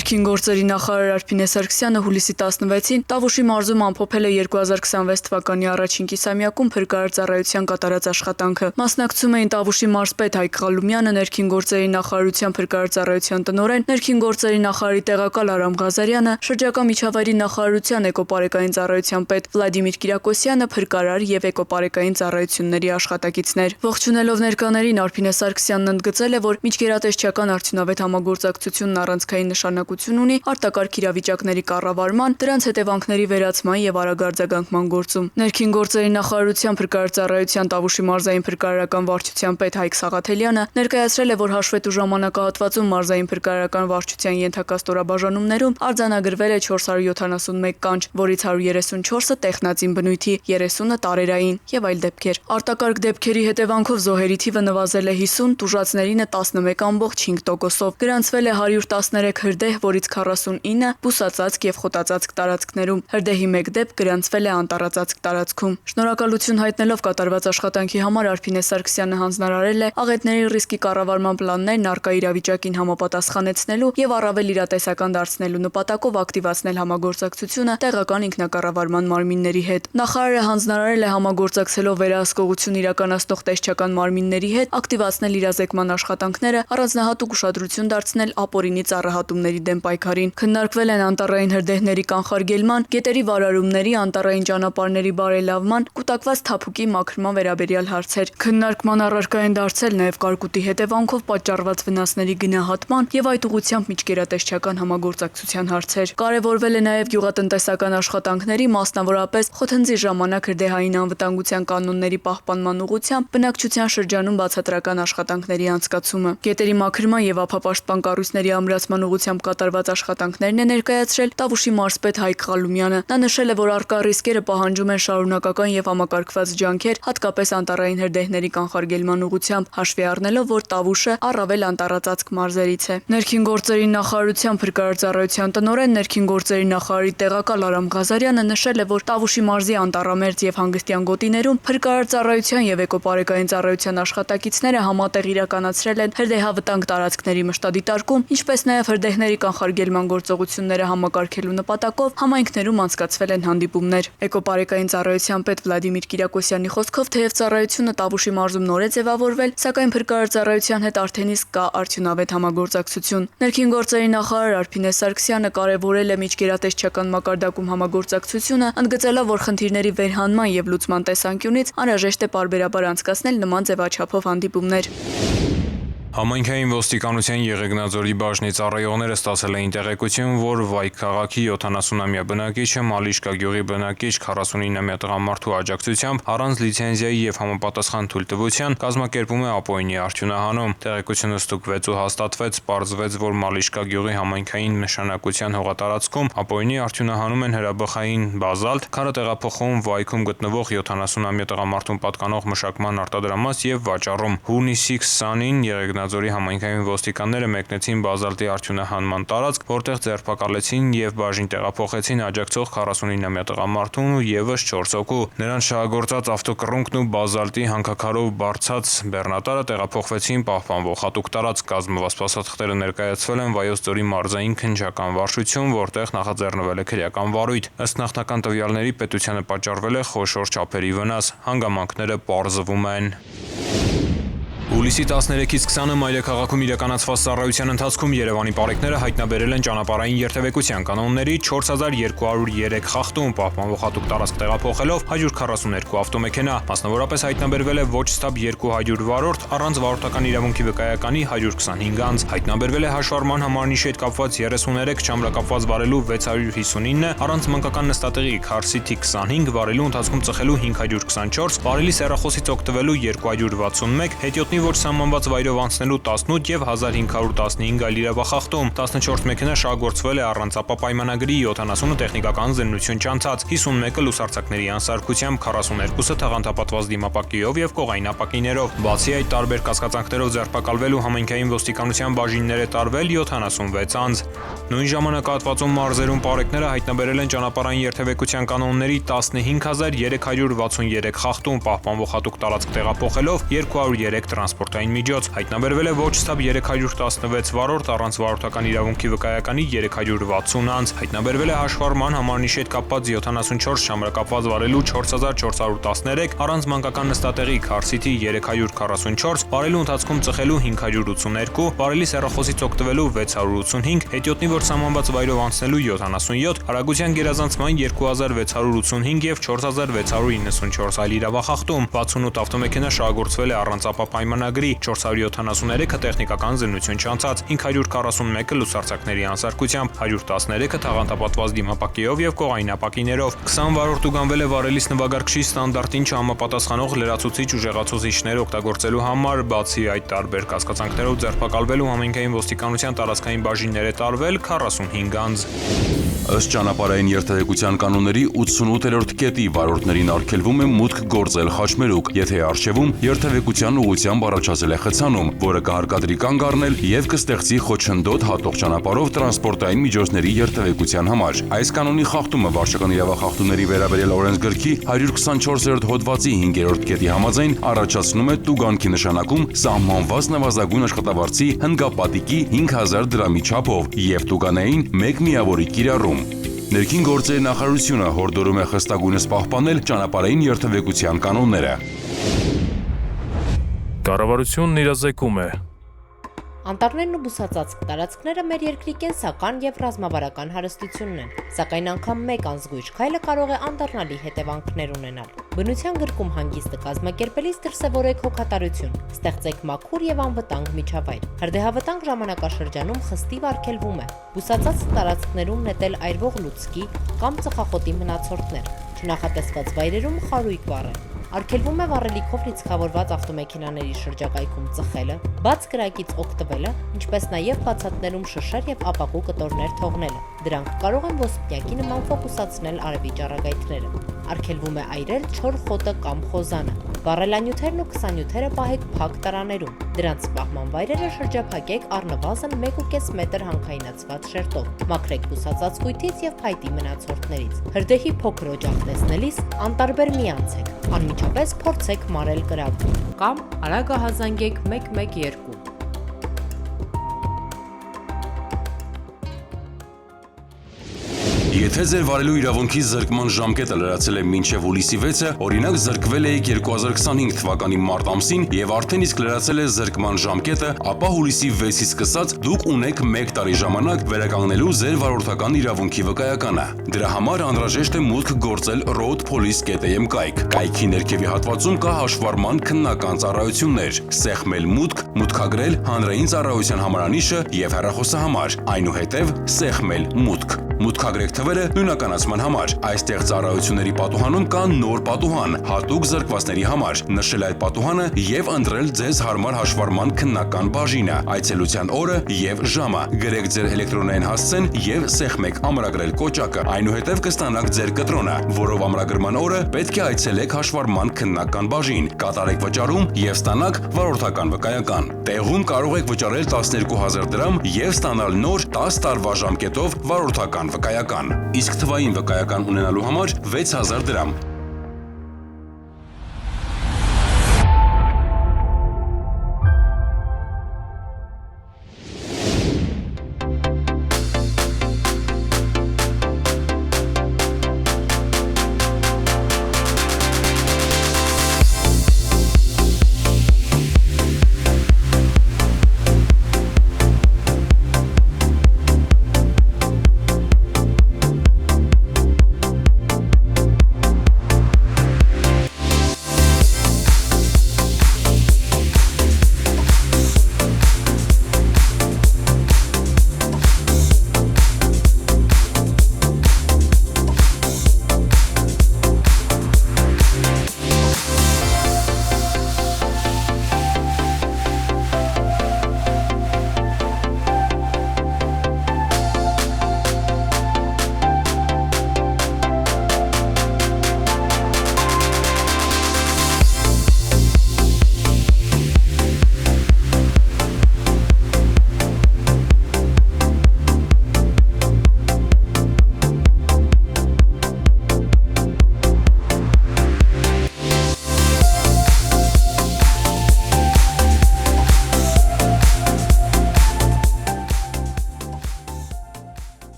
Ներքին գործերի նախարար Արփինե Սարգսյանը հուլիսի 16-ին Տավուշի մարզում ամփոփել է 2026 թվականի առաջին կիսամյակում փրկարար ծառայության կատարած աշխատանքը։ Մասնակցում էին Տավուշի մարզպետ Հայկ Ղալումյանը, Ներքին գործերի նախարարության փրկարար ծառայության տնօրեն, Ներքին գործերի նախարարի տեղակալ Արամ Ղազարյանը, շրջակա միջավայրի նախարարության էկոպարեկային ծառայության պետ Վլադիմիր Կիրակոսյանը, փրկարար եւ էկոպարեկային ծառայությունների աշխատակիցներ։ Ողջունելով ներկաներին Արփինե Սարգսյանն ընդգծել է, որ միջգերատեսչական արդյունավետ համագործակցությունն առանցքային նշանակություն ունի արտակարգ իրավիճակների կառավարման, դրանց հետևանքների վերացման եւ արագ արձագանքման գործում։ Ներքին գործերի նախարարության փրկարար ծառայության Տավուշի մարզային փրկարարական վարչության պետ Հայկ Սաղաթելյանը ներկայացրել է, որ հաշվետու ժամանակահատվածում մարզային փրկարարական վարչության ենթակա ստորաբաժանումներում արձանագրվել է 471 կանչ, որից 134-ը տեխնածին բնույթի, 30-ը տարերային եւ այլ դեպքեր։ Արտակարգ դեպքերի հետևանքով զոհերի թիվը նվազել է 50, տուժածներինը 11.5%-ով։ Գրանցվել է 113 հրդեհ, որից 49 բուսածածկ եւ խոտածածկ տարածքներում։ Հրդեհի 1 դեպք գրանցվել է անտառածածկ տարածքում։ Շնորհակալություն հայտնելով կատարված աշխատանքի համար Արփինե Սարգսյանը հանձնարարել է աղետների ռիսկի կառավարման պլաններն առկա իրավիճակին համապատասխանեցնելու եւ առավել իրատեսական դարձնելու նպատակով ակտիվացնել համագործակցությունը տեղական ինքնակառավարման մարմինների հետ։ Նախարարը հանձնարարել է համագործակցելով վերահսկողություն իրականացնող տեսչական մարմինների հետ ակտիվացնել իրազեկման աշխատանքները, առանձնահատուկ ուշադրություն դարձնել ապօրինի ծառահատումների դեմ պայքարին։ Քննարկվել են անտառային հրդեհների կանխարգելման, գետերի վարարումների, անտառային ճանապարհների բարելավման, կուտակված թափուկի մաքրման վերաբերյալ հարցեր։ Քննարկման առարկա են դարձել նաև կարկուտի հետևանքով պատճառված վնասների գնահատման եւ այդ ուղղությամբ միջգերատեսչական համագործակցության հարցեր։ Կարևորվել է նաև գյուղատնտեսական աշխատանքների, մասնավորապես խոթնձի ժամանակ հրդեհային անվտանգության կանոնների պահպանման ուղղությամբ բնակչության շրջանում բացատրական աշխատանքների անցկացումը։ Գետերի մաքրման եւ ափապաշտպան կառույցների ամրացման ուղղությամբ կատարված աշխատանքներն է ներկայացրել Տավուշի մարզպետ Հայկ Ղալումյանը։ Նա նշել է, որ առկա ռիսկերը պահանջում են շարունակական եւ համակարգված ջանքեր, հատկապես անտառային հրդեհների կանխարգելման ուղղությամբ, հաշվի առնելով, որ Տավուշը առավել անտառածածկ մարզերից է։ Ներքին գործերի նախարարության փրկարար ծառայության տնօրեն, Ներքին գործերի նախարարի տեղակալ Արամ Ղազարյանը նշել է, որ Տավուշի մարզի անտառամերձ եւ հանգստյան գոտիներում փրկարար ծառայության եւ էկոպարեկային ծառայության աշխատակիցները համատեղ իրականացրել են հրդեհավտանգ տարածքների մշտադիտարկում, ինչպես նաև հրդեհների կանխարգելման գործողությունները համակարգելու նպատակով համայնքներում անցկացվել են հանդիպումներ։ Էկոպարեկային ծառայության պետ Վլադիմիր Կիրակոսյանի խոսքով, թեև ծառայությունը Տավուշի մարզում նոր է ձևավորվել, սակայն փրկարար ծառայության հետ արդեն իսկ կա արդյունավետ համագործակցություն։ Ներքին գործերի նախարար Արփինե Սարգսյանը կարևորել է միջգերատեսչական մակարդակում համագործակցությունը, ընդգծելով, որ խնդիրների վերհանման եւ լուծման տեսանկյունից անհրաժեշտ է պարբերաբար անցկացնել նման ձևաչափով հանդիպումներ։ Համայնքային ոստիկանության Եղեգնաձորի բաժնի ծառայողները ստացել էին տեղեկություն, որ Վայք քաղաքի 70-ամյա բնակիչը Մալիշկա գյուղի բնակիչ 49-ամյա տղամարդու աջակցությամբ առանց լիցենզիայի եւ համապատասխան թույլտվության կազմակերպում է ապօրինի արդյունահանում։ Տեղեկությունը ստուգվեց ու հաստատվեց, պարզվեց, որ Մալիշկա գյուղի համայնքային նշանակության հողատարածքում ապօրինի արդյունահանում են հրաբխային բազալտ, քարը տեղափոխում Վայքում գտնվող 70-ամյա տղամարդուն պատկանող մշակման արտադրամաս եւ վաճառում։ Հունիսի 20-ին Եղեգնաձորի համայնքային ոստիկանները մեկնեցին բազալտի արդյունահանման տարածք, որտեղ ձերբակալեցին եւ բաժին տեղափոխեցին աջակցող 49-ամյա տղամարդուն ու եւս 4 հոգու։ Նրանց շահագործած ավտոկռունկն ու բազալտի հանքաքարով բարձած բեռնատարը տեղափոխվեցին պահպանվող հատուկ տարածք։ Կազմված փաստաթղթերը ներկայացվել են Վայոց ձորի մարզային քննչական վարչություն, որտեղ նախաձեռնվել է քրեական վարույթ։ Ըստ նախնական տվյալների պետությանը պատճառվել է խոշոր չափերի վնաս։ Հանգամանքները պարզվում են։ Հուլիսի 13-ից 20-ը Մայրաքաղաքում իրականացված ծառայության ընթացքում Երևանի պարեկները հայտնաբերել են ճանապարհային երթևեկության կանոնների 4203 խախտում, պահպանվող հատուկ տարածք տեղափոխելով 142 ավտոմեքենա, մասնավորապես հայտնաբերվել է ոչ ստապ 200 վարորդ, առանց վարորդական իրավունքի վկայականի 125 անձ, հայտնաբերվել է հաշվառման համարնիշի հետ կապված 33, չամրակապված վարելու 659, առանց մանկական նստատեղի քարսիթի 25, վարելու ընթացքում ծխելու 524, վարելի սեռախոսից օգտվելու 261, հետիոտնի ոչ սահմանված վայրով անցնելու 18 եւ 1515 այլ իրավախախտում, 14 մեքենա շահագործվել է առանց ապապայմանագրի, 70-ը տեխնիկական զննություն չանցած, 51-ը լուսարձակների անսարքությամբ, 42-ը թաղանթապատված դիմապակիով եւ կողային ապակիներով։ Բացի այդ, տարբեր կասկածանքներով ձերբակալվել ու համայնքային ոստիկանության բաժիններ է տարվել 76 անձ։ Նույն ժամանակահատվածում մարզերում պարեկները հայտնաբերել են ճանապարհային երթևեկության կանոնների 15363 խախտում, պահպանվող հատուկ տարածք տեղափոխելով 203 տրանսպորտային միջոց։ Հայտնաբերվել է ոչ ստապ 316 վարորդ առանց վարորդական իրավունքի վկայականի 360 անձ։ Հայտնաբերվել է հաշվառման համարնիշի հետ կապված 74 շամրակապված վարելու 4413, առանց մանկական նստատեղի քարսիթի 344, վարելու ընթացքում ծխելու 582, վարելի սեռախոսից օգտվելու 685, հետիոտնի որ սահմանված վայրով անցնելու 77, արագության գերազանցման 2685 եւ 4694 այլ իրավախախտում, 68 ավտոմեքենա շահագործվել է առանց ապապայմանագրի, 473-ը տեխնիկական զննություն չանցած, 541-ը լուսարձակների անսարքությամբ, 113-ը թաղանթապատված դիմապակիով եւ կողային ապակիներով, 20 վարորդ ուղղանվել է վարելիս նվագարկչի ստանդարտին չհամապատասխանող լրացուցիչ ուժեղացուցիչներ օգտագործելու համար, բացի այդ տարբեր կասկածանքներով ձերբակալվելու համայնքային ոստիկանության տարածքային բաժիններ է տարվել 45 անձ։ Ըստ ճանապարհային երթևեկության կանոնների 88-րդ կետի վարորդներին արգելվում է մուտք գործել խաչմերուկ, եթե առջևում երթևեկության ուղղությամբ առաջացել է խցանում, որը կհարկադրի կանգ առնել եւ կստեղծի խոչընդոտ հատող ճանապարհով տրանսպորտային միջոցների երթևեկության համար։ Այս կանոնի խախտումը վարչական իրավախախտումների վերաբերյալ օրենսգրքի 124-րդ հոդվածի 5-րդ կետի համաձայն առաջացնում է տուգանքի նշանակում սահմանված նվազագույն աշխատավարձի հնգապատիկի 5000 դրամի չափով եւ տուգանային 1 միավորի կիրառում։ Ներքին գործերի նախարարությունը հորդորում է խստագույնս պահպանել ճանապարհային երթևեկության կանոնները։ Կառավարությունն իրազեկում է Անտառներն ու բուսածածկ տարածքները մեր երկրի կենսական եւ ռազմավարական հարստությունն են, սակայն անգամ մեկ անզգույշ քայլը կարող է անդառնալի հետևանքներ ունենալ։ Բնության գրկում հանգիստը կազմակերպելիս դրսևորեք հոգատարություն, ստեղծեք մաքուր եւ անվտանգ միջավայր։ Հրդեհավտանգ ժամանակաշրջանում խստիվ արգելվում է բուսածածկ տարածքներում նետել այրվող լուցկի կամ ծխախոտի մնացորդներ, չնախատեսված վայրերում խարույկ վառել։ Արգելվում է վառելիքով լիցքավորված ավտոմեքենաների շրջակայքում ծխելը, բաց կրակից օգտվելը, ինչպես նաև բացատներում շշեր եւ ապակու կտորներ թողնելը։ Դրանք կարող են ոսպնյակի նման ֆոկուսացնել արևի ճառագայթները։ Արգելվում է այրել չոր խոտը կամ խոզանը։ Վառելանյութերն ու քսանյութերը պահեք փակ տարաներում։ Դրանց պահման վայրերը շրջափակեք առնվազն 1.5 մետր հանքայնացված շերտով։ Մաքրեք բուսածածկույթից եւ փայտի մնացորդներից։ Հրդեհի փոքր օջախ տեսնելիս անտարբեր մի անցեք։ Անմիջապես փորձեք մարել կրակը կամ արագ հազանգեք 112։ Եթե ձեր վարելու իրավունքի զրկման ժամկետը լրացել է մինչև հուլիսի 6-ը, օրինակ զրկվել եք 2025 թվականի մարտ ամսին եւ արդեն իսկ լրացել է զրկման ժամկետը, ապա հուլիսի 6-ից սկսած դուք ունեք 1 տարի ժամանակ վերականգնելու ձեր վարորդական իրավունքի վկայականը։ Դրա համար անհրաժեշտ է մուտք գործել roadpolice.am կայք։ Կայքի ներքևի հատվածում կա հաշվառման քննական ծառայություններ, սեղմել մուտք, մուտքագրել հանրային ծառայության համարանիշը եւ հեռախոսահամար, այնուհետեւ սեղմել մուտք։ Մուտքագրեք թվերը նույնականացման համար։ Այստեղ ծառայությունների պատուհանում կա նոր պատուհան, հատուկ զրկվածների համար։ Նշել այդ պատուհանը եւ ընտրել ձեզ հարմար հաշվառման քննական բաժինը, այցելության օրը եւ ժամը։ Գրեք ձեր էլեկտրոնային հասցեն եւ սեղմեք ամրագրել կոճակը։ Այնուհետեւ կստանաք ձեր կտրոնը, որով ամրագրման օրը պետք է այցելեք հաշվառման քննական բաժին, կատարեք վճարում եւ ստանաք վարորդական վկայական։ Տեղում կարող եք վճարել 12000 դրամ եւ ստանալ նոր 10 տարվա ժամկետով վարորդական վկայական։ Իսկ թվային վկայական ունենալու համար 6000 դրամ։